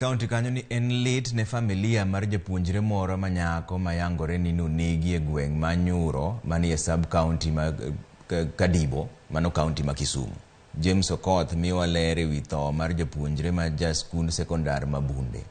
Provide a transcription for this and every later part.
Kaunti kanyo ni en lit ne familia mar japuonjre moro manyako mayangore ni nonegi e gweng' ma Nyuro manie sub county ma Kadibo, mano county ma Kisumu. James Okoth miwa ler ewi tho mar japuonjre ma ja skund sekondar ma Bunde.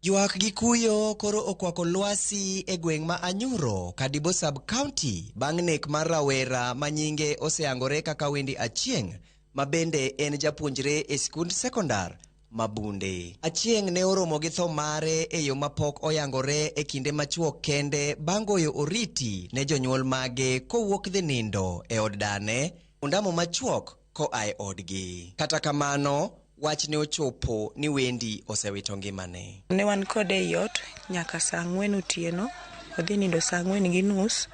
Ywak gi kuyo koro okwako lwasi e gweng' ma Anyuro, Kadibo sub county, bang' nek mar rawera ma nyinge oseangore kaka Wendi Achieng', ma bende en japuonjre e skund sekondar ma Bunde. Achieng' ne oromo gi tho mare e yo mapok oyangore e kinde machuok kende bang' goyo oriti ne jonyuol mage kowuok dhi nindo e od dane undamo machuok koa e odgi. Kata kamano, wach ne ochopo ni Wendi osewito ngimane. Ne wan kode e yot nyaka saa 4 otieno, odhi nindo saa 4:30.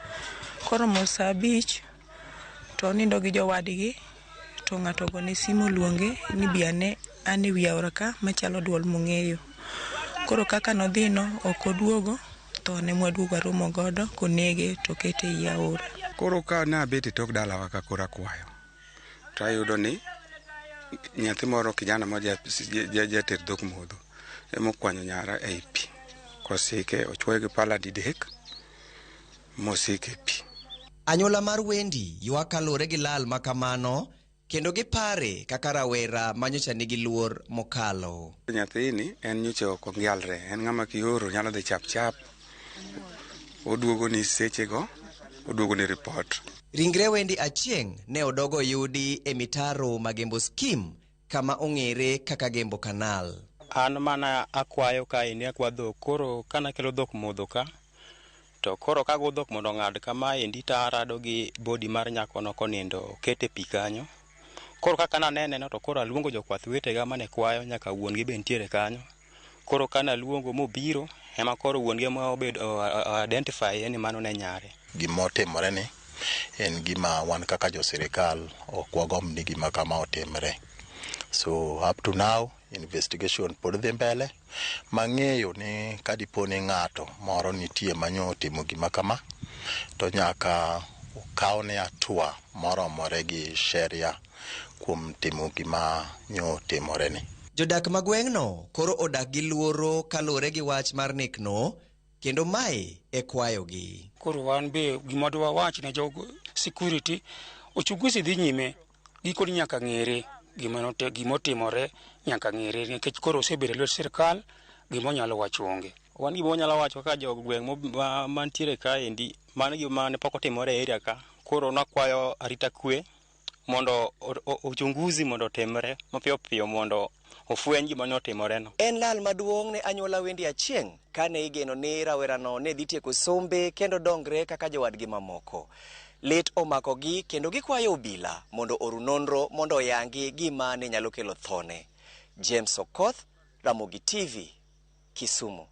Koromo saa 5 to nindo gi jowadgi, to ng'ato gone simu luonge ni biane ane wi aora ka machalo duol mong'eyo. Koro kaka nodhino ok oduogo, to ne mwaduogo aromo godo konege to kete i aora. Koro ka nabet e tok dalawa ka kora kwayo, to ayudo ni nyathi moro kijana ma jater dhok modho emokwanyo nyara ei pi, kosike ochwoye gi pala didek mosike e pi. Anyuola mar Wendi ywak kalure gi lal makamano, kendo gipare kaka rawera manyocha nigi luor mokalo. Nyathini en nyocha ok ongialre, en ng'ama kioro nyalo dhi chap chap, oduogo ni sechego, oduogo ni report. Ringre Wendi Achieng' ne odogo yudi e mitaro Magembo Scheme, kama ong'ere kaka Gembo Kanal. An mana akwayo ka ini akwa dhok, koro kana kelo dhok modho ka, to koro kago dhok mondo ng'ad kama endi tarado gi body mar nyakono konindo kete pi kanyo. Koro kaka nanene no, to koro aluongo jokwath wetega mane kwayo nyaka wuon gi be ntiere kanyo. Koro kana aluongo mobiro, ema koro wuon gi ma obedo identify ni mano ne nyare. Gimotimore ni en gima wan kaka jo sirikal ok wagomb ni gima kama otimre. So up to now investigation pod dhi mbele, mang'eyo ni kadiponi ng'ato moro nitie manyo timo gima kama, to nyaka ukawne atua moromore gi sheria kuom timo gima nyo timore ni. Jodak ma gweng'no koro odak gi luoro kalure gi wach mar nekno, kendo mae e kwayogi. Koro wan be gima dwa wach ne jogo security, uchunguzi dhi nyime, giko nyaka ng'ere gimotimore, nyaka ng'ere nikech koro osebedo lwet sirkal, gima nyalo wacho onge. Wan gima wanyalo wacho ka jo gweng' mantiere ka endi, mano gima ne pok otimore e area ka. Koro nakwayo arita kwe mondo uchunguzi mondo otimre mapiyo piyo mondo ofweny gima ne otimore no. En lal maduong' ne anyuola Wendi Achieng' kane igeno ni rawerano ne dhi tieko sombe kendo dongre kaka jowadgi mamoko. Lit omakogi kendo gikwayo obila mondo oru nonro mondo oyangi gima ne nyalo kelo thone. James Okoth, Ramogi TV, Kisumu.